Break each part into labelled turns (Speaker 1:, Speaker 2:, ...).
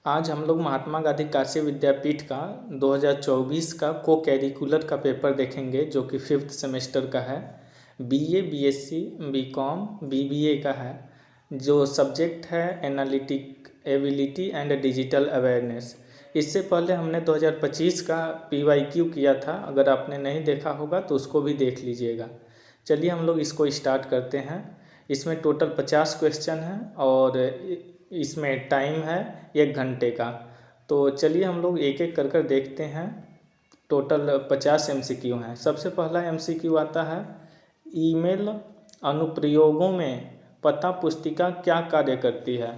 Speaker 1: आज हम लोग महात्मा गांधी काशी विद्यापीठ का 2024 का को कैरिकुलर का पेपर देखेंगे, जो कि 5th सेमेस्टर का है। बीए, बीएससी, बीकॉम, बीबीए का है। जो सब्जेक्ट है analytic ability and digital awareness. इससे पहले हमने 2025 का पीवाईक्यू किया था, अगर आपने नहीं देखा होगा तो उसको भी देख लीजिएगा। चलिए हम लोग इसको स्टार्ट करते हैं। इसमें टोटल 50 क्वेश्चन हैं और इसमें टाइम है 1 घंटे का। तो चलिए हम लोग एक एक कर देखते हैं। टोटल 50 एमसीक्यू हैं। सबसे पहला एमसीक्यू आता है, ईमेल अनुप्रयोगों में पता पुस्तिका क्या कार्य करती है।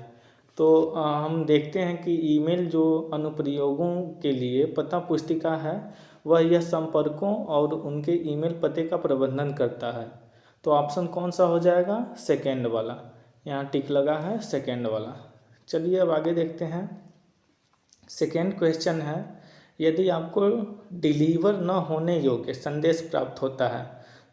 Speaker 1: तो हम देखते हैं कि ईमेल जो अनुप्रयोगों के लिए पता पुस्तिका है, वह यह संपर्कों और उनके ईमेल पते का प्रबंधन करता है। तो ऑप्शन कौन सा हो जाएगा? सेकेंड वाला। यहाँ टिक लगा है, सेकेंड वाला। चलिए अब आगे देखते हैं। सेकेंड क्वेश्चन है, यदि आपको डिलीवर न होने योग्य संदेश प्राप्त होता है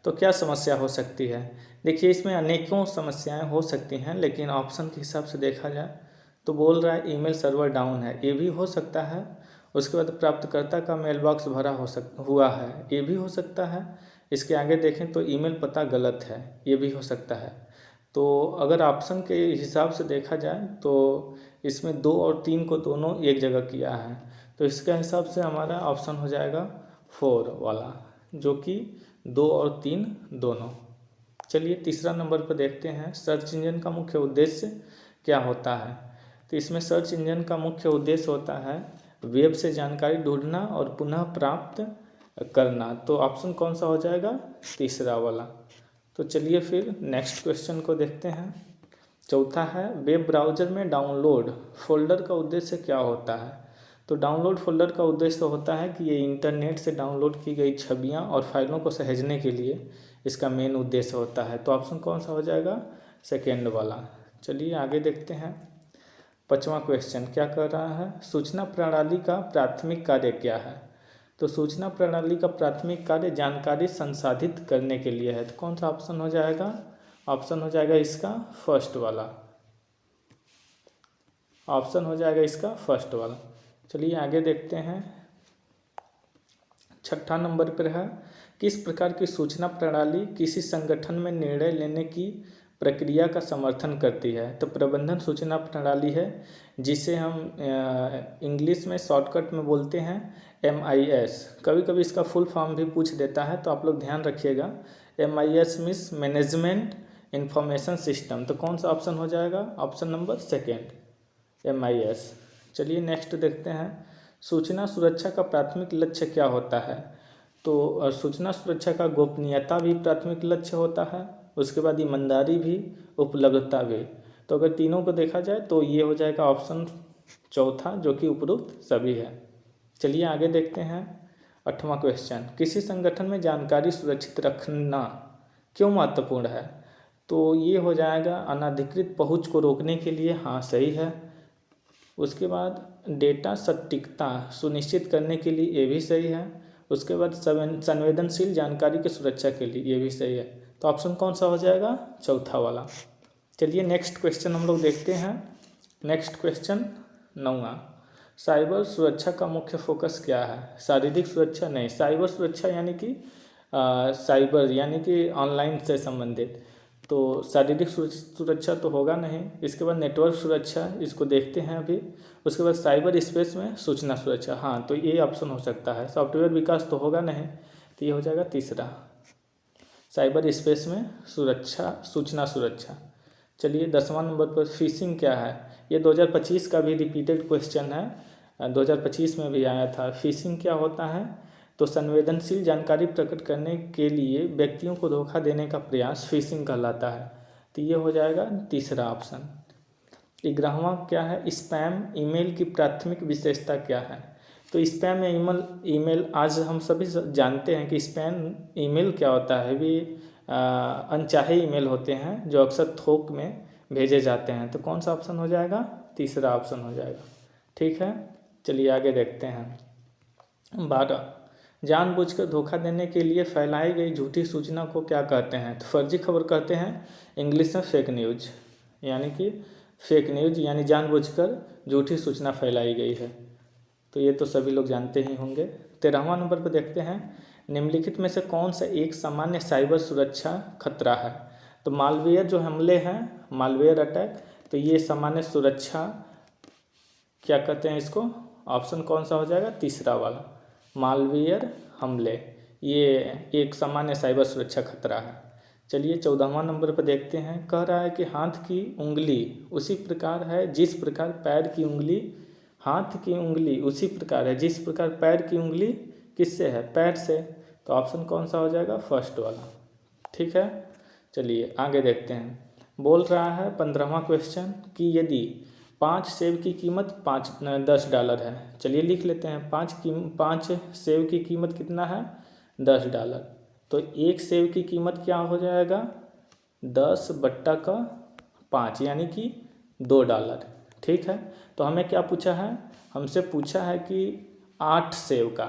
Speaker 1: तो क्या समस्या हो सकती है? देखिए, इसमें अनेकों समस्याएं हो सकती हैं, लेकिन ऑप्शन के हिसाब से देखा जाए तो बोल रहा है ईमेल सर्वर डाउन है, ये भी हो सकता है। उसके बाद प्राप्तकर्ता का मेल बॉक्स भरा हुआ है, ये भी हो सकता है। इसके आगे देखें तो ईमेल पता गलत है, ये भी हो सकता है। तो अगर ऑप्शन के हिसाब से देखा जाए तो इसमें 2 और 3 को दोनों एक जगह किया है, तो इसके हिसाब से हमारा ऑप्शन हो जाएगा 4 वाला, जो कि 2 और 3 दोनों। चलिए तीसरा नंबर पर देखते हैं, सर्च इंजन का मुख्य उद्देश्य क्या होता है। तो इसमें सर्च इंजन का मुख्य उद्देश्य होता है वेब से जानकारी ढूंढना और पुनः प्राप्त करना। तो ऑप्शन कौन सा हो जाएगा? तीसरा वाला। तो चलिए फिर नेक्स्ट क्वेश्चन को देखते हैं। चौथा है, वेब ब्राउज़र में डाउनलोड फोल्डर का उद्देश्य क्या होता है। तो डाउनलोड फोल्डर का उद्देश्य होता है कि ये इंटरनेट से डाउनलोड की गई छवियां और फाइलों को सहेजने के लिए इसका मेन उद्देश्य होता है। तो ऑप्शन कौन सा हो जाएगा? सेकेंड वाला। चलिए आगे देखते हैं। 5वां क्वेश्चन क्या कर रहा है, सूचना प्रणाली का प्राथमिक कार्य क्या है। तो सूचना प्रणाली का प्राथमिक कार्य जानकारी संसाधित करने के लिए है। तो कौन सा ऑप्शन हो जाएगा? ऑप्शन हो जाएगा इसका फर्स्ट वाला। ऑप्शन हो जाएगा इसका फर्स्ट वाला। चलिए आगे देखते हैं। 6ठा नंबर पर है, किस प्रकार की सूचना प्रणाली किसी संगठन में निर्णय लेने की प्रक्रिया का समर्थन करती है। तो प्रबंधन सूचना प्रणाली है, जिसे हम इंग्लिश में शॉर्टकट में बोलते हैं MIS। कभी कभी इसका फुल फॉर्म भी पूछ देता है, तो आप लोग ध्यान रखिएगा। MIS means management information system. तो कौन सा ऑप्शन हो जाएगा? Option number second, MIS। चलिए नेक्स्ट देखते हैं, सूचना सुरक्षा का प्राथमिक लक्ष्य क्या होता है। तो सूचना सुरक्षा का गोपनीयता भी प्राथमिक लक्ष्य होता है, उसके बाद ईमानदारी भी, उपलब्धता भी। तो अगर तीनों को देखा जाए तो ये हो जाएगा ऑप्शन चौथा, जो कि उपरोक्त सभी है। चलिए आगे देखते हैं। 8वां क्वेश्चन, किसी संगठन में जानकारी सुरक्षित रखना क्यों महत्वपूर्ण है। तो ये हो जाएगा अनाधिकृत पहुंच को रोकने के लिए, हाँ सही है। उसके बाद डेटा सटीकता सुनिश्चित करने के लिए, ये भी सही है। उसके बाद संवेदनशील जानकारी की सुरक्षा के लिए, ये भी सही है। तो ऑप्शन कौन सा हो जाएगा? चौथा वाला। चलिए नेक्स्ट क्वेश्चन हम लोग देखते हैं। नेक्स्ट क्वेश्चन 9वां, साइबर सुरक्षा का मुख्य फोकस क्या है। शारीरिक सुरक्षा नहीं, साइबर सुरक्षा यानी कि साइबर यानी कि ऑनलाइन से संबंधित। तो शारीरिक सुरक्षा तो होगा नहीं। इसके बाद नेटवर्क सुरक्षा, इसको देखते हैं अभी। उसके बाद साइबर स्पेस में सूचना सुरक्षा, हाँ तो ये ऑप्शन हो सकता है। सॉफ्टवेयर विकास तो होगा नहीं, तो ये हो जाएगा तीसरा, साइबर स्पेस में सुरक्षा, सूचना सुरक्षा। चलिए 10वां नंबर पर फिशिंग क्या है। ये 2025 का भी रिपीटेड क्वेश्चन है, 2025 में भी आया था। फिशिंग क्या होता है? तो संवेदनशील जानकारी प्रकट करने के लिए व्यक्तियों को धोखा देने का प्रयास फिशिंग कहलाता है। तो ये हो जाएगा तीसरा ऑप्शन। 11वां क्या है, स्पैम ईमेल की प्राथमिक विशेषता क्या है। तो स्पैम ईमेल आज हम सभी जानते हैं कि स्पैम ईमेल क्या होता है। भी अनचाहे ईमेल होते हैं जो अक्सर थोक में भेजे जाते हैं। तो कौन सा ऑप्शन हो जाएगा? तीसरा ऑप्शन हो जाएगा। ठीक है, चलिए आगे देखते हैं। 12, जानबूझकर धोखा देने के लिए फैलाई गई झूठी सूचना को क्या कहते हैं। तो फर्जी खबर कहते हैं, इंग्लिश में फेक न्यूज। यानी कि फेक न्यूज यानी जानबूझकर झूठी सूचना फैलाई गई है। तो ये तो सभी लोग जानते ही होंगे। 13वां नंबर पर देखते हैं, निम्नलिखित में से कौन सा एक सामान्य साइबर सुरक्षा खतरा है। तो मालवेयर जो हमले हैं, मालवेयर अटैक, तो ये सामान्य सुरक्षा क्या कहते हैं इसको, ऑप्शन कौन सा हो जाएगा, तीसरा वाला, मालवेयर हमले, ये एक सामान्य साइबर सुरक्षा खतरा है। चलिए 14वां नंबर पर देखते हैं, कह रहा है कि हाथ की उंगली उसी प्रकार है जिस प्रकार पैर की उंगली, हाथ की उंगली उसी प्रकार है जिस प्रकार पैर की उंगली किससे है, पैर से। तो ऑप्शन कौन सा हो जाएगा, फर्स्ट वाला। ठीक है, चलिए आगे देखते हैं। बोल रहा है 15वां क्वेश्चन कि यदि 5 सेब की कीमत $10 है। चलिए लिख लेते हैं, 5 सेब की कीमत कितना है, $10। तो एक सेब की कीमत क्या हो जाएगा, 10/5 यानी कि $2। ठीक है, तो हमें क्या पूछा है, हमसे पूछा है कि 8 सेब का,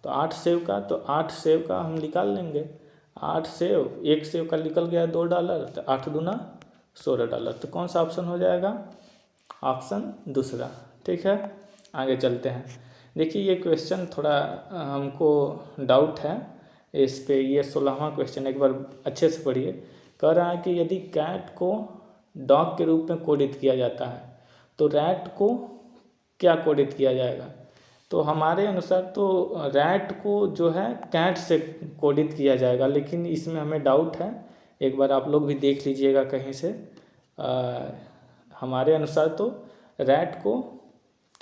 Speaker 1: तो 8 सेब का, तो 8 सेब का हम निकाल लेंगे। 8 सेब, एक सेब का निकल गया $2, तो 8 दूना $16। तो कौन सा ऑप्शन हो जाएगा, ऑप्शन दूसरा। ठीक है, आगे चलते हैं। देखिए ये क्वेश्चन थोड़ा हमको डाउट है इस पे, ये 16वां क्वेश्चन एक बार अच्छे से पढ़िए। कह रहा है कि यदि कैट को डॉग के रूप में कोडित किया जाता है तो रैट को क्या कोडित किया जाएगा। तो हमारे अनुसार तो रैट को जो है कैट से कोडित किया जाएगा, लेकिन इसमें हमें डाउट है, एक बार आप लोग भी देख लीजिएगा कहीं से। हमारे अनुसार तो रैट को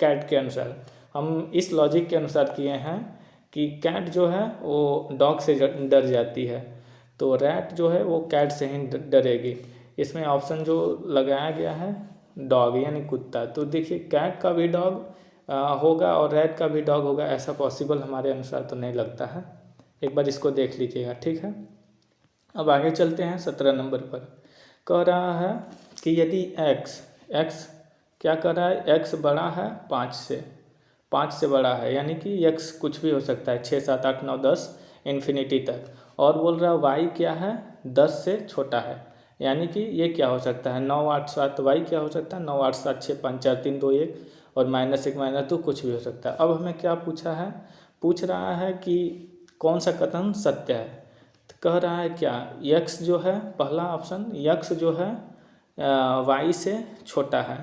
Speaker 1: कैट के अनुसार, हम इस लॉजिक के अनुसार किए हैं कि कैट जो है वो डॉग से डर जाती है, तो रैट जो है वो कैट से ही डरेगी। इसमें ऑप्शन जो लगाया गया है डॉग यानी कुत्ता, तो देखिए कैट का भी डॉग होगा और रैट का भी डॉग होगा, ऐसा पॉसिबल हमारे अनुसार तो नहीं लगता है। एक बार इसको देख लीजिएगा। ठीक है, अब आगे चलते हैं 17 नंबर पर। कह रहा है कि यदि x क्या कर रहा है, x बड़ा है 5 से बड़ा है, यानी कि x कुछ भी हो सकता है, 6, 7, 8, 9, 10 इन्फिनिटी तक, और बोल रहा है y क्या है, 10 से छोटा है, यानी कि ये क्या हो सकता है, 9, 8, 7, y क्या हो सकता है, 9, 8, 7, 6, 5, 4, 3, 2, 1 और -1 -2 कुछ भी हो सकता है। अब हमें क्या पूछा है, पूछ रहा है कि कौन सा कथन सत्य है। तो कह रहा है क्या, x जो है, पहला ऑप्शन x जो है y से छोटा है,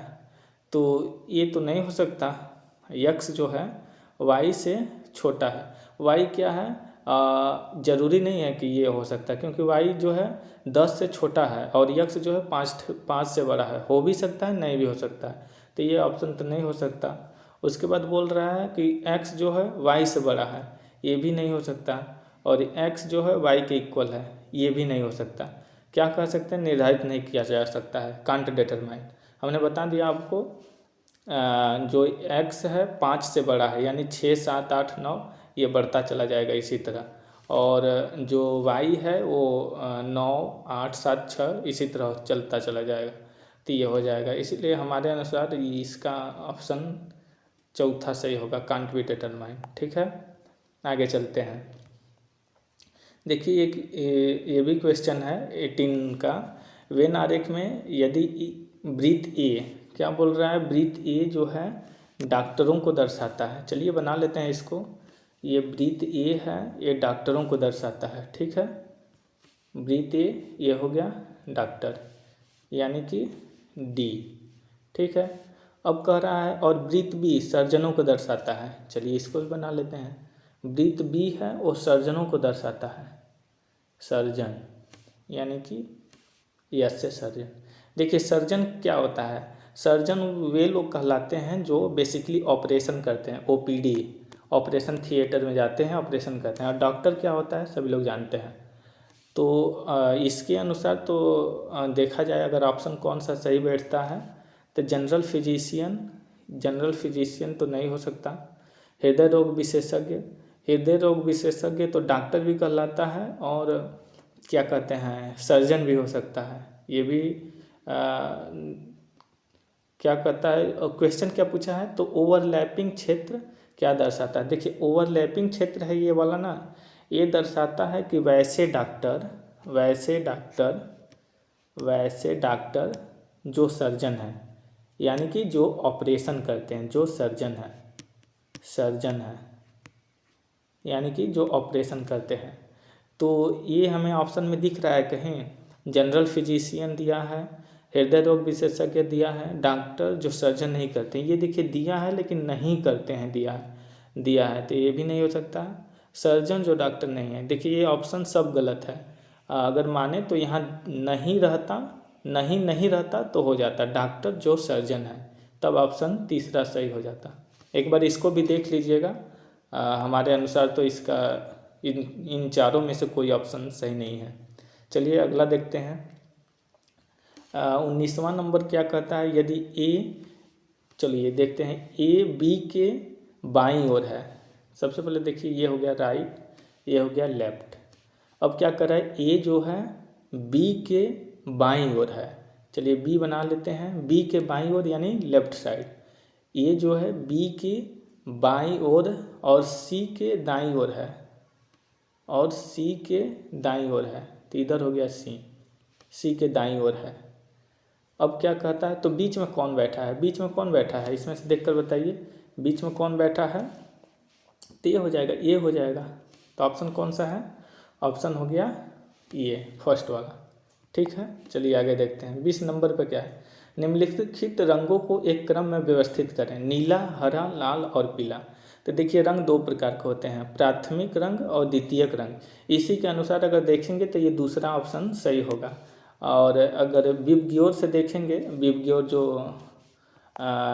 Speaker 1: तो ये तो नहीं हो सकता, x जो है y से छोटा है। y क्या है, ज़रूरी नहीं है कि ये हो सकता, क्योंकि y जो है 10 से छोटा है और x जो है 5 से बड़ा है, हो भी सकता है नहीं भी हो सकता है, तो ये ऑप्शन तो नहीं हो सकता। उसके बाद बोल रहा है कि x जो है y से बड़ा है, ये भी नहीं हो सकता, और x जो है y के इक्वल है, ये भी नहीं हो सकता। क्या कह सकते हैं, निर्धारित नहीं किया जा सकता है, कांट डिटरमाइन। हमने बता दिया आपको, जो x है 5 से बड़ा है, यानी 6, 7, 8, 9 ये बढ़ता चला जाएगा इसी तरह, और जो y है वो 9, 8, 7, 6 इसी तरह चलता चला जाएगा, तो ये हो जाएगा। इसीलिए हमारे अनुसार इसका ऑप्शन चौथा सही होगा, कांट बी डिटरमाइन। ठीक है, आगे चलते हैं। देखिए एक ये भी क्वेश्चन है 18 का, वेन आरेख में यदि ब्रीथ ए, क्या बोल रहा है, ब्रीथ ए जो है डॉक्टरों को दर्शाता है। चलिए बना लेते हैं इसको, ये ब्रीथ ए है, ये डॉक्टरों को दर्शाता है। ठीक है, ब्रीथ ए ये हो गया डॉक्टर, यानी कि डी। ठीक है, अब कह रहा है और ब्रीथ बी सर्जनों को दर्शाता है। चलिए इसको भी बना लेते हैं, ब्रीथ बी है वो सर्जनों को दर्शाता है, सर्जन यानी कि यस से सर्जन। देखिए सर्जन क्या होता है, सर्जन वे लोग कहलाते हैं जो बेसिकली ऑपरेशन करते हैं, ओपीडी, ऑपरेशन थिएटर में जाते हैं, ऑपरेशन करते हैं। और डॉक्टर क्या होता है सभी लोग जानते हैं। तो इसके अनुसार तो देखा जाए अगर ऑप्शन कौन सा सही बैठता है, तो जनरल फिजिशियन तो नहीं हो सकता। हृदय रोग विशेषज्ञ तो डॉक्टर भी कहलाता है, और क्या कहते हैं सर्जन भी हो सकता है। ये भी क्या कहता है, क्वेश्चन क्या पूछा है, तो ओवरलैपिंग क्षेत्र क्या दर्शाता है। देखिए ओवरलैपिंग क्षेत्र है ये वाला ना, ये दर्शाता है कि वैसे डॉक्टर जो सर्जन है, यानी कि जो ऑपरेशन करते हैं, जो सर्जन है यानी कि जो ऑपरेशन करते हैं। तो ये हमें ऑप्शन में दिख रहा है कहीं जनरल फिजिशियन दिया है, हृदय रोग विशेषज्ञ दिया है, डॉक्टर जो सर्जन नहीं करते, ये देखिए दिया है लेकिन नहीं करते हैं, दिया है तो ये भी नहीं हो सकता। सर्जन जो डॉक्टर नहीं है, देखिए ये ऑप्शन सब गलत है। अगर माने तो यहाँ नहीं रहता तो हो जाता डॉक्टर जो सर्जन है, तब ऑप्शन तीसरा सही हो जाता। एक बार इसको भी देख लीजिएगा। हमारे अनुसार तो इसका इन चारों में से कोई ऑप्शन सही नहीं है। चलिए अगला देखते हैं। 19वां नंबर क्या कहता है, यदि चलिए देखते हैं ए बी के बाईं ओर है। सबसे पहले देखिए ये हो गया राइट, ये हो गया लेफ्ट। अब क्या कर रहा है, ए जो है बी के बाईं ओर है। चलिए बी बना लेते हैं, बी के बाईं ओर यानी लेफ्ट साइड। ए जो है बी के बाईं ओर और सी के दाईं ओर है, तो इधर हो गया सी के दाईं ओर है। अब क्या कहता है, तो बीच में कौन बैठा है, इसमें से देखकर बताइए बीच में कौन बैठा है। तो ये हो जाएगा, तो ऑप्शन कौन सा है, ऑप्शन हो गया ये फर्स्ट वाला। ठीक है, चलिए आगे देखते हैं। 20 नंबर पर क्या है, निम्नलिखित रंगों को एक क्रम में व्यवस्थित करें, नीला, हरा, लाल और पीला। तो देखिए रंग दो प्रकार के होते हैं, प्राथमिक रंग और द्वितीयक रंग। इसी के अनुसार अगर देखेंगे तो ये दूसरा ऑप्शन सही होगा। और अगर विबग्योर से देखेंगे, विबग्योर जो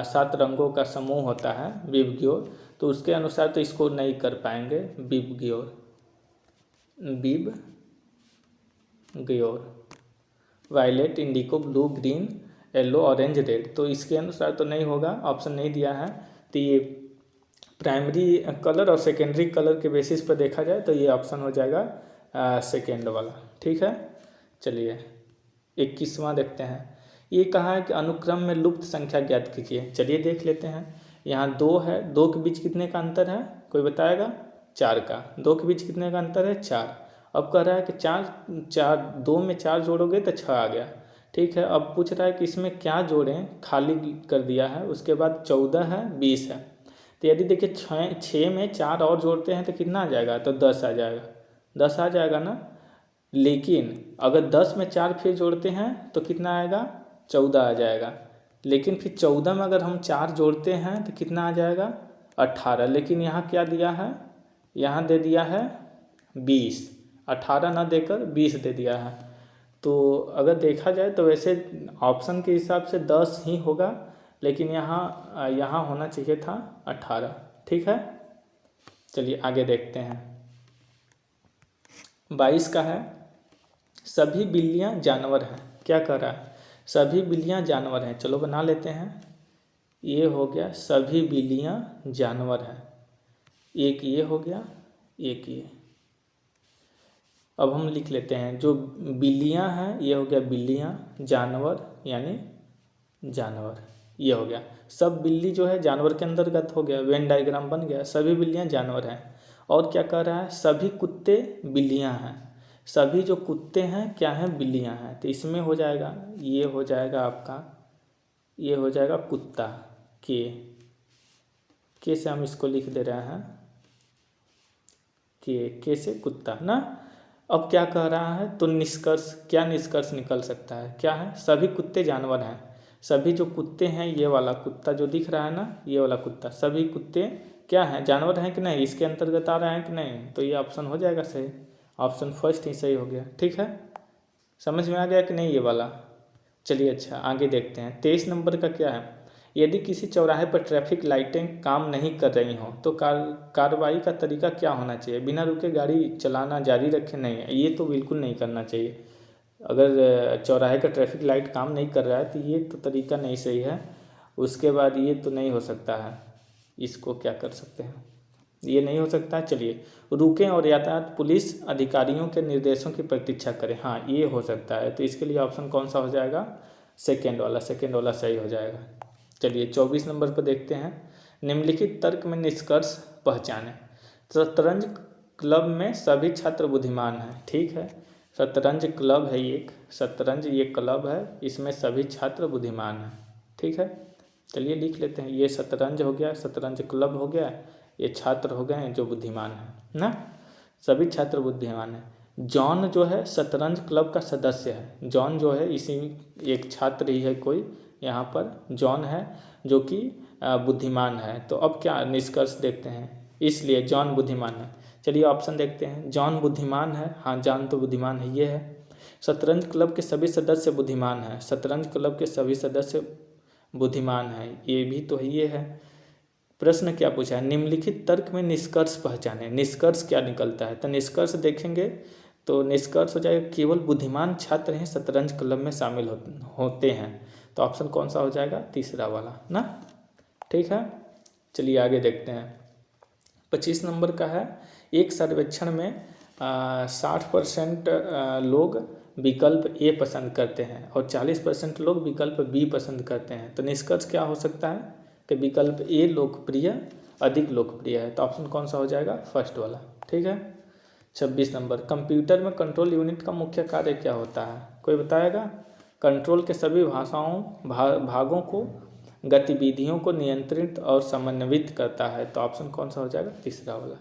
Speaker 1: 7 रंगों का समूह होता है विबग्योर, तो उसके अनुसार तो इसको नहीं कर पाएंगे। VIBGYOR violet, indigo, blue, green, yellow, orange, red, तो इसके अनुसार तो नहीं होगा, ऑप्शन नहीं दिया है। तो ये प्राइमरी कलर और सेकेंडरी कलर के बेसिस पर देखा जाए तो ये ऑप्शन हो जाएगा सेकेंड वाला। ठीक है, चलिए 21वां देखते हैं। ये कहा है कि अनुक्रम में लुप्त संख्या ज्ञात कीजिए। चलिए देख लेते हैं। यहाँ 2 है, 2 के बीच कितने का अंतर है, कोई बताएगा, 4 का। 2 के बीच कितने का अंतर है, 4। अब कह रहा है कि 2 में 4 जोड़ोगे तो 6 आ गया। ठीक है, अब पूछ रहा है कि इसमें क्या जोड़ें, खाली कर दिया है। उसके बाद 14 है, 20 है। तो यदि देखिए 6 में 4 और जोड़ते हैं तो कितना आ जाएगा, तो 10 आ जाएगा, 10 आ जाएगा ना। लेकिन अगर 10 में 4 फिर जोड़ते हैं तो कितना आएगा, 14 आ जाएगा। लेकिन फिर 14 में अगर हम 4 जोड़ते हैं तो कितना आ जाएगा, 18। लेकिन यहाँ क्या दिया है, यहाँ दे दिया है 20, 18 ना देकर 20 दे दिया है। तो अगर देखा जाए तो वैसे ऑप्शन के हिसाब से 10 ही होगा, लेकिन यहाँ होना चाहिए था 18। ठीक है, चलिए आगे देखते हैं। 22 का है, सभी बिल्लियाँ जानवर हैं। क्या कह रहा है, सभी बिल्लियाँ जानवर हैं। चलो बना लेते हैं। ये हो गया सभी बिल्लियाँ जानवर हैं, एक ये हो गया, एक ये। अब हम लिख लेते हैं, जो बिल्लियाँ हैं ये हो गया बिल्लियाँ, जानवर यानी जानवर, ये हो गया। सब बिल्ली जो है जानवर के अंतर्गत हो गया, वेन डायग्राम बन गया, सभी बिल्लियाँ जानवर हैं। और क्या कह रहा है, सभी कुत्ते बिल्लियाँ हैं। सभी जो कुत्ते हैं क्या हैं, बिल्लियाँ हैं। तो इसमें हो जाएगा, ये हो जाएगा आपका, ये हो जाएगा कुत्ता, के से हम इसको लिख दे रहे हैं, के से कुत्ता ना। अब क्या कह रहा है, तो निष्कर्ष, क्या निष्कर्ष निकल सकता है, क्या है, सभी कुत्ते जानवर हैं। सभी जो कुत्ते हैं, ये वाला कुत्ता जो दिख रहा है ना, ये वाला कुत्ता, सभी कुत्ते क्या हैं, जानवर हैं कि नहीं, इसके अंतर्गत आ रहे हैं कि नहीं। तो ये ऑप्शन हो जाएगा सही, ऑप्शन फर्स्ट ही सही हो गया। ठीक है, समझ में आ गया कि नहीं ये वाला। चलिए अच्छा आगे देखते हैं। 23 नंबर का क्या है, यदि किसी चौराहे पर ट्रैफिक लाइटें काम नहीं कर रही हों तो कार्रवाई का तरीका क्या होना चाहिए। बिना रुके गाड़ी चलाना जारी रखें, नहीं, ये तो बिल्कुल नहीं करना चाहिए। अगर चौराहे का ट्रैफिक लाइट काम नहीं कर रहा है तो ये तो तरीका नहीं सही है। उसके बाद ये तो नहीं हो सकता है, इसको क्या कर सकते हैं, ये नहीं हो सकता। चलिए रुकें और यातायात पुलिस अधिकारियों के निर्देशों की प्रतीक्षा करें, हाँ ये हो सकता है। तो इसके लिए ऑप्शन कौन सा हो जाएगा, सेकेंड वाला सही हो जाएगा। चलिए 24 नंबर पर देखते हैं। निम्नलिखित तर्क में निष्कर्ष पहचानें। शतरंज क्लब में सभी छात्र बुद्धिमान हैं। ठीक है, शतरंज क्लब है, एक शतरंज ये क्लब है, इसमें सभी छात्र बुद्धिमान हैं। ठीक है, चलिए लिख लेते हैं, ये शतरंज हो गया, शतरंज क्लब हो गया, ये छात्र हो गए हैं जो बुद्धिमान है ना, सभी छात्र बुद्धिमान हैं। जॉन जो है शतरंज क्लब का सदस्य है, जॉन जो है इसी एक छात्र ही है कोई यहाँ पर, जॉन है जो कि बुद्धिमान है। तो अब क्या निष्कर्ष देखते हैं, इसलिए जॉन बुद्धिमान है। चलिए ऑप्शन देखते हैं, जॉन बुद्धिमान है, हाँ जॉन तो बुद्धिमान है, ये है। शतरंज क्लब के सभी सदस्य बुद्धिमान हैं, शतरंज क्लब के सभी सदस्य बुद्धिमान हैं, ये भी तो ये है। प्रश्न क्या पूछा है, निम्नलिखित तर्क में निष्कर्ष पहचाने, निष्कर्ष क्या निकलता है, तो निष्कर्ष देखेंगे तो निष्कर्ष हो जाएगा केवल बुद्धिमान छात्र हैं शतरंज क्लब में शामिल होते हैं। तो ऑप्शन कौन सा हो जाएगा, तीसरा वाला ना, ठीक है। चलिए आगे देखते हैं, 25 नंबर का है, एक सर्वेक्षण में 60% लोग विकल्प ए पसंद करते हैं और 40% लोग विकल्प बी पसंद करते हैं। तो निष्कर्ष क्या हो सकता है कि विकल्प ए लोकप्रिय, अधिक लोकप्रिय है। तो ऑप्शन कौन सा हो जाएगा, फर्स्ट वाला, ठीक है। 26 नंबर, कंप्यूटर में कंट्रोल यूनिट का मुख्य कार्य क्या होता है, कोई बताएगा। कंट्रोल के सभी भागों को, गतिविधियों को नियंत्रित और समन्वित करता है। तो ऑप्शन कौन सा हो जाएगा, तीसरा वाला,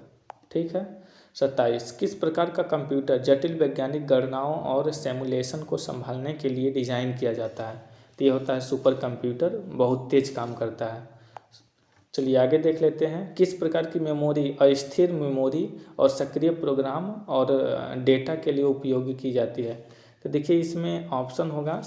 Speaker 1: ठीक है। 27, किस प्रकार का कंप्यूटर जटिल वैज्ञानिक गणनाओं और सिमुलेशन को संभालने के लिए डिजाइन किया जाता है। तो ये होता है सुपर कंप्यूटर, बहुत तेज काम करता है। चलिए आगे देख लेते हैं, किस प्रकार की मेमोरी अस्थिर मेमोरी और सक्रिय प्रोग्राम और डेटा के लिए उपयोगी की जाती है। तो देखिए इसमें ऑप्शन होगा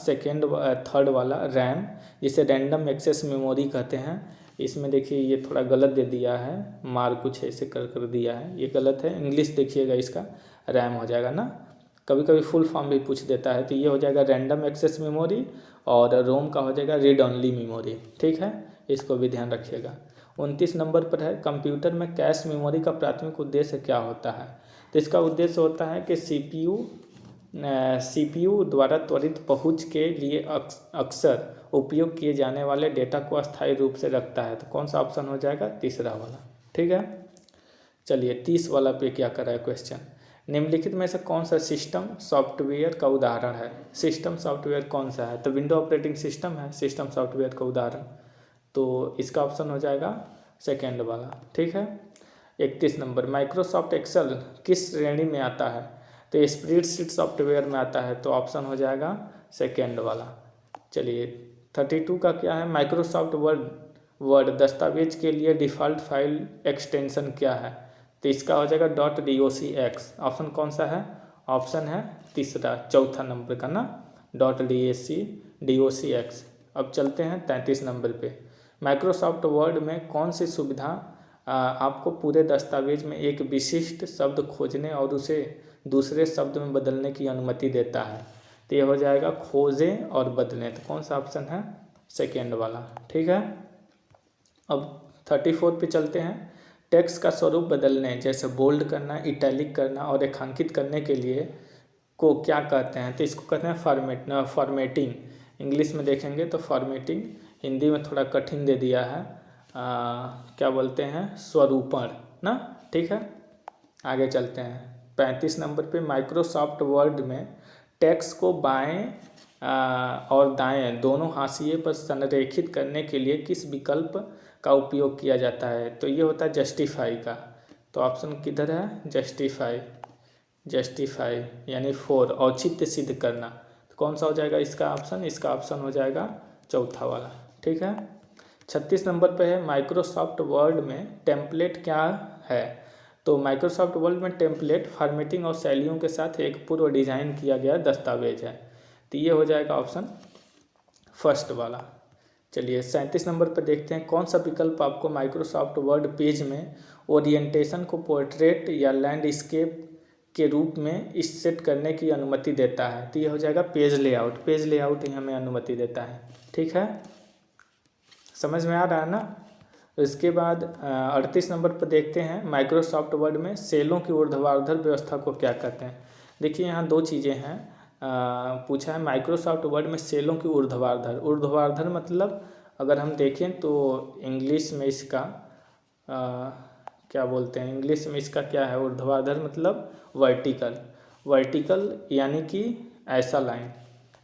Speaker 1: थर्ड वाला, रैम, जिसे रैंडम एक्सेस मेमोरी कहते हैं। इसमें देखिए ये थोड़ा गलत दे दिया है, मार कुछ ऐसे कर दिया है, ये गलत है, इंग्लिश देखिएगा, इसका रैम हो जाएगा ना, कभी कभी फुल फॉर्म भी पूछ देता है। तो ये हो जाएगा रैंडम एक्सेस मेमोरी, और रोम का हो जाएगा रीड ओनली मेमोरी, ठीक है, इसको भी ध्यान रखिएगा। 29 नंबर पर है, कंप्यूटर में कैश मेमोरी का प्राथमिक उद्देश्य क्या होता है। तो इसका उद्देश्य होता है कि सीपीयू द्वारा त्वरित पहुंच के लिए अक्सर उपयोग किए जाने वाले डेटा को अस्थायी रूप से रखता है। तो कौन सा ऑप्शन हो जाएगा, तीसरा वाला, ठीक है। चलिए 30 वाला पे क्या कर रहा है क्वेश्चन, निम्नलिखित में से कौन सा सिस्टम सॉफ्टवेयर का उदाहरण है। सिस्टम सॉफ्टवेयर कौन सा है, तो विंडो ऑपरेटिंग सिस्टम है सिस्टम सॉफ्टवेयर का उदाहरण। तो इसका ऑप्शन हो जाएगा सेकेंड वाला, ठीक है। 31 नंबर, माइक्रोसॉफ्ट एक्सेल किस श्रेणी में आता है। तो स्प्रेडशीट सॉफ्टवेयर में आता है। तो ऑप्शन हो जाएगा सेकेंड वाला। चलिए 32 का क्या है, माइक्रोसॉफ्ट वर्ड दस्तावेज के लिए डिफ़ॉल्ट फाइल एक्सटेंशन क्या है। तो इसका हो जाएगा .docx। ऑप्शन कौन सा है, ऑप्शन है तीसरा, चौथा नंबर का ना, .docx। अब चलते हैं 33 नंबर पे, माइक्रोसॉफ्ट वर्ड में कौन सी सुविधा आपको पूरे दस्तावेज में एक विशिष्ट शब्द खोजने और उसे दूसरे शब्द में बदलने की अनुमति देता है। तो ये हो जाएगा खोजें और बदलें। तो कौन सा ऑप्शन है, सेकेंड वाला, ठीक है। अब 34 पे चलते हैं, टेक्स्ट का स्वरूप बदलने, जैसे बोल्ड करना, इटैलिक करना और रेखांकित करने के लिए को क्या कहते हैं। तो इसको कहते हैं फॉर्मेटिंग। इंग्लिश में देखेंगे तो फॉर्मेटिंग, हिंदी में थोड़ा कठिन दे दिया है, क्या बोलते हैं, स्वरूपण ना, ठीक है। आगे चलते हैं 35 नंबर पे, माइक्रोसॉफ्ट वर्ड में टेक्स्ट को बाएं और दाएं दोनों हाशिए पर संरेखित करने के लिए किस विकल्प का उपयोग किया जाता है। तो ये होता है जस्टिफाई का। तो ऑप्शन किधर है, जस्टिफाई यानी फॉर, औचित्य सिद्ध करना। तो कौन सा हो जाएगा इसका ऑप्शन, इसका ऑप्शन हो जाएगा चौथा वाला, ठीक है। 36 नंबर पे है, माइक्रोसॉफ्ट वर्ड में टेम्पलेट क्या है। तो माइक्रोसॉफ्ट वर्ड में टेम्पलेट फॉर्मेटिंग और शैलियों के साथ एक पूर्व डिजाइन किया गया दस्तावेज है। तो ये हो जाएगा ऑप्शन फर्स्ट वाला। चलिए 37 नंबर पर देखते हैं, कौन सा विकल्प आपको माइक्रोसॉफ्ट वर्ड पेज में ओरिएंटेशन को पोर्ट्रेट या लैंडस्केप के रूप में इस सेट करने की अनुमति देता है। तो ये हो जाएगा पेज लेआउट ही हमें अनुमति देता है, ठीक है, समझ में आ रहा है ना। इसके बाद 38 नंबर पर देखते हैं, माइक्रोसॉफ्ट वर्ड में सेलों की ऊर्ध्वाधर व्यवस्था को क्या कहते हैं। देखिए यहाँ दो चीज़ें हैं, पूछा है माइक्रोसॉफ्ट वर्ड में सेलों की ऊर्ध्वाधर मतलब अगर हम देखें तो इंग्लिश में इसका क्या बोलते हैं, इंग्लिश में इसका क्या है, ऊर्ध्वाधर मतलब वर्टिकल यानी कि ऐसा लाइन,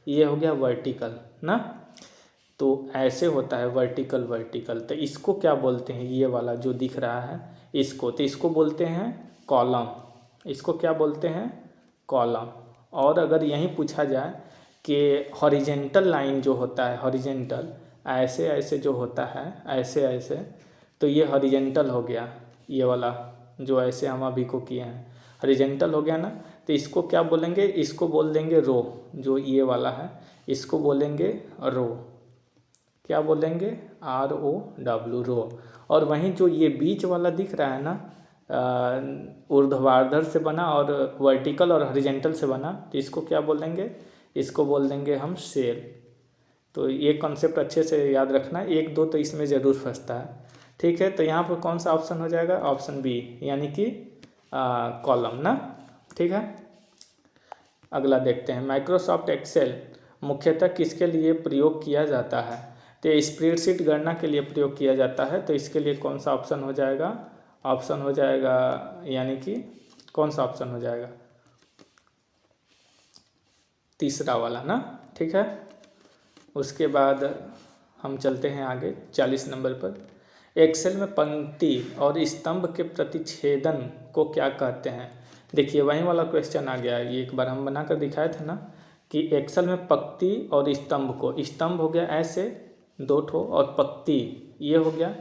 Speaker 1: ये हो गया वर्टिकल ना। तो ऐसे होता है वर्टिकल वर्टिकल। तो इसको क्या बोलते हैं, ये वाला जो दिख रहा है इसको, तो इसको बोलते हैं कॉलम। इसको क्या बोलते हैं, कॉलम। और अगर यहीं पूछा जाए कि हॉरिजेंटल लाइन जो होता है, हॉरिजेंटल ऐसे ऐसे जो होता है, ऐसे ऐसे, तो ये हॉरिजेंटल हो गया। ये वाला जो ऐसे हम अभी को किए हैं हॉरिजेंटल हो गया ना। तो इसको क्या बोलेंगे, इसको बोल देंगे रो। जो ये वाला है इसको बोलेंगे रो। क्या बोलेंगे, ROW, रो। और वहीं जो ये बीच वाला दिख रहा है ना, ऊर्ध्वाधर से बना और वर्टिकल और हॉरिजेंटल से बना, तो इसको क्या बोलेंगे, इसको बोल देंगे हम सेल। तो ये कॉन्सेप्ट अच्छे से याद रखना, एक दो तो इसमें ज़रूर फंसता है। ठीक है, तो यहाँ पर कौन सा ऑप्शन हो जाएगा, ऑप्शन बी, यानी कि कॉलम ना। ठीक है, अगला देखते हैं। माइक्रोसॉफ्ट एक्सेल मुख्यतः किसके लिए प्रयोग किया जाता है, तो स्प्रेडशीट गणना के लिए प्रयोग किया जाता है। तो इसके लिए कौन सा ऑप्शन हो जाएगा, ऑप्शन हो जाएगा, यानी कि कौन सा ऑप्शन हो जाएगा, तीसरा वाला ना। ठीक है, उसके बाद हम चलते हैं आगे 40 नंबर पर। एक्सेल में पंक्ति और स्तंभ के प्रतिच्छेदन को क्या कहते हैं। देखिए वही वाला क्वेश्चन आ गया, ये एक बार हम बना कर दिखाए थे ना कि एक्सेल में पंक्ति और स्तंभ को, स्तंभ हो गया ऐसे दो ठो और पंक्ति ये हो गया,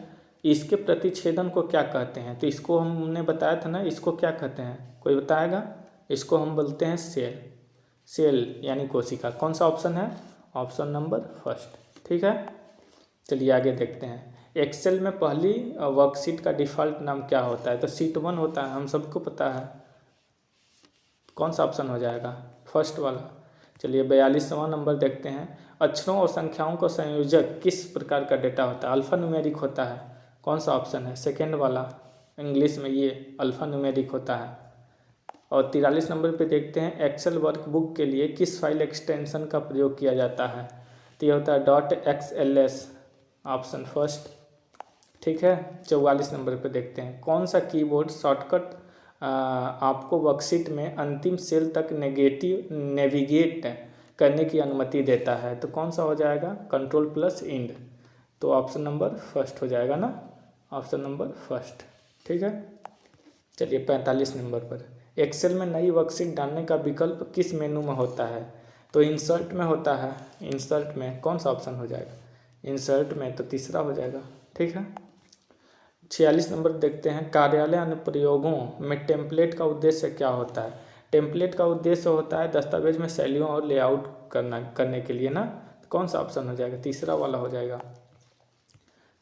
Speaker 1: इसके प्रतिच्छेदन को क्या कहते हैं। तो इसको हमने बताया था ना, इसको क्या कहते हैं, कोई बताएगा। इसको हम बोलते हैं सेल। सेल यानी कोशिका। कौन सा ऑप्शन है, ऑप्शन नंबर फर्स्ट। ठीक है, चलिए आगे देखते हैं। एक्सेल में पहली वर्कशीट का डिफ़ॉल्ट नाम क्या होता है, तो शीट 1 होता है, हम सबको पता है। कौन सा ऑप्शन हो जाएगा, फर्स्ट वाला। चलिए 42वां नंबर देखते हैं। अक्षरों और संख्याओं का संयोजक किस प्रकार का डेटा होता है, अल्फ़ा न्यूमेरिक होता है। कौन सा ऑप्शन है, सेकेंड वाला, इंग्लिश में ये अल्फ़ा न्यूमेरिक होता है। और 43 नंबर पे देखते हैं। एक्सेल वर्कबुक के लिए किस फाइल एक्सटेंशन का प्रयोग किया जाता है, तो ये होता है .xls, ऑप्शन फर्स्ट। ठीक है, 44 नंबर पे देखते हैं। कौन सा कीबोर्ड शॉर्टकट आपको वर्कशीट में अंतिम सेल तक नेविगेट करने की अनुमति देता है, तो कौन सा हो जाएगा, Ctrl+Ind। तो ऑप्शन नंबर फर्स्ट हो जाएगा ना, ऑप्शन नंबर फर्स्ट। ठीक है, चलिए 45 नंबर पर। एक्सेल में नई वर्कशीट डालने का विकल्प किस मेनू में होता है, तो इंसर्ट में होता है। इंसर्ट में कौन सा ऑप्शन हो जाएगा, इंसर्ट में तो तीसरा हो जाएगा। ठीक है, 46 नंबर देखते हैं। कार्यालय अनुप्रयोगों में टेम्पलेट का उद्देश्य क्या होता है। टेम्पलेट का उद्देश्य होता है दस्तावेज में शैलियों और लेआउट करने के लिए ना। कौन सा ऑप्शन हो जाएगा, तीसरा वाला हो जाएगा।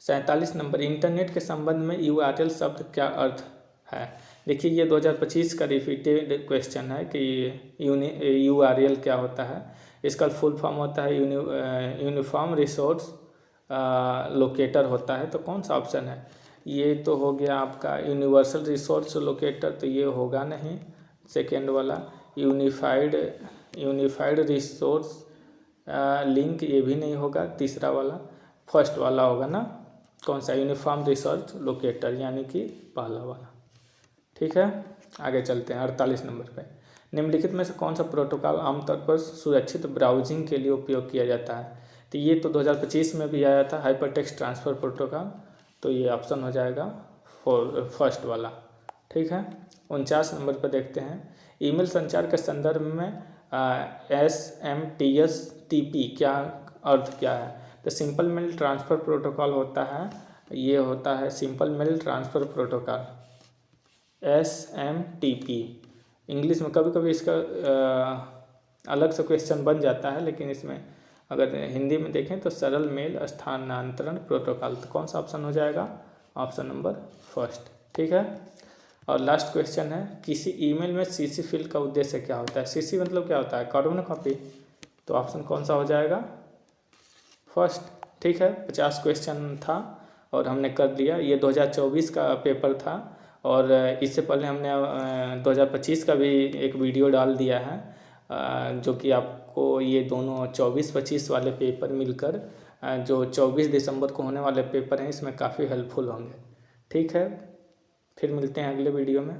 Speaker 1: 47 नंबर। इंटरनेट के संबंध में URL शब्द क्या अर्थ है। देखिए ये 2025 का रिपीटेड क्वेश्चन है कि URL क्या होता है। इसका फुल फॉर्म होता है यूनिफॉर्म रिसोर्स लोकेटर होता है। तो कौन सा ऑप्शन है, ये तो हो गया आपका यूनिवर्सल रिसोर्स लोकेटर, तो ये होगा नहीं। सेकेंड वाला यूनिफाइड रिसोर्स लिंक, ये भी नहीं होगा। तीसरा वाला फर्स्ट वाला होगा ना, कौन सा, यूनिफॉर्म रिसोर्स लोकेटर, यानी कि पहला वाला। ठीक है, आगे चलते हैं 48 नंबर पे। निम्नलिखित में से कौन सा प्रोटोकॉल आमतौर पर सुरक्षित ब्राउजिंग के लिए उपयोग किया जाता है, तो ये तो 2025 में भी आया था, हाइपरटेक्स्ट ट्रांसफ़र प्रोटोकॉल। तो ये ऑप्शन हो जाएगा फर्स्ट वाला। ठीक है, 49 नंबर पर देखते हैं। ईमेल संचार के संदर्भ में SMTP क्या अर्थ क्या है, तो सिंपल मेल ट्रांसफ़र प्रोटोकॉल होता है। ये होता है simple mail transfer protocol, SMTP। English में कभी कभी इसका अलग से क्वेश्चन बन जाता है, लेकिन इसमें अगर हिंदी में देखें तो सरल मेल स्थानांतरण प्रोटोकॉल। तो कौन सा ऑप्शन हो जाएगा, ऑप्शन नंबर फर्स्ट। ठीक है, और लास्ट क्वेश्चन है। किसी ईमेल में CC फील्ड का उद्देश्य क्या होता है। CC मतलब क्या होता है, कार्बन कॉपी। तो ऑप्शन कौन सा हो जाएगा, फर्स्ट। ठीक है, 50 क्वेश्चन था और हमने कर लिया। ये 2024 का पेपर था और इससे पहले हमने 2025 का भी एक वीडियो डाल दिया है, जो कि आपको ये दोनों 24-25 वाले पेपर मिलकर जो 24 दिसंबर को होने वाले पेपर हैं, इसमें काफ़ी हेल्पफुल होंगे। ठीक है, फिर मिलते हैं अगले वीडियो में।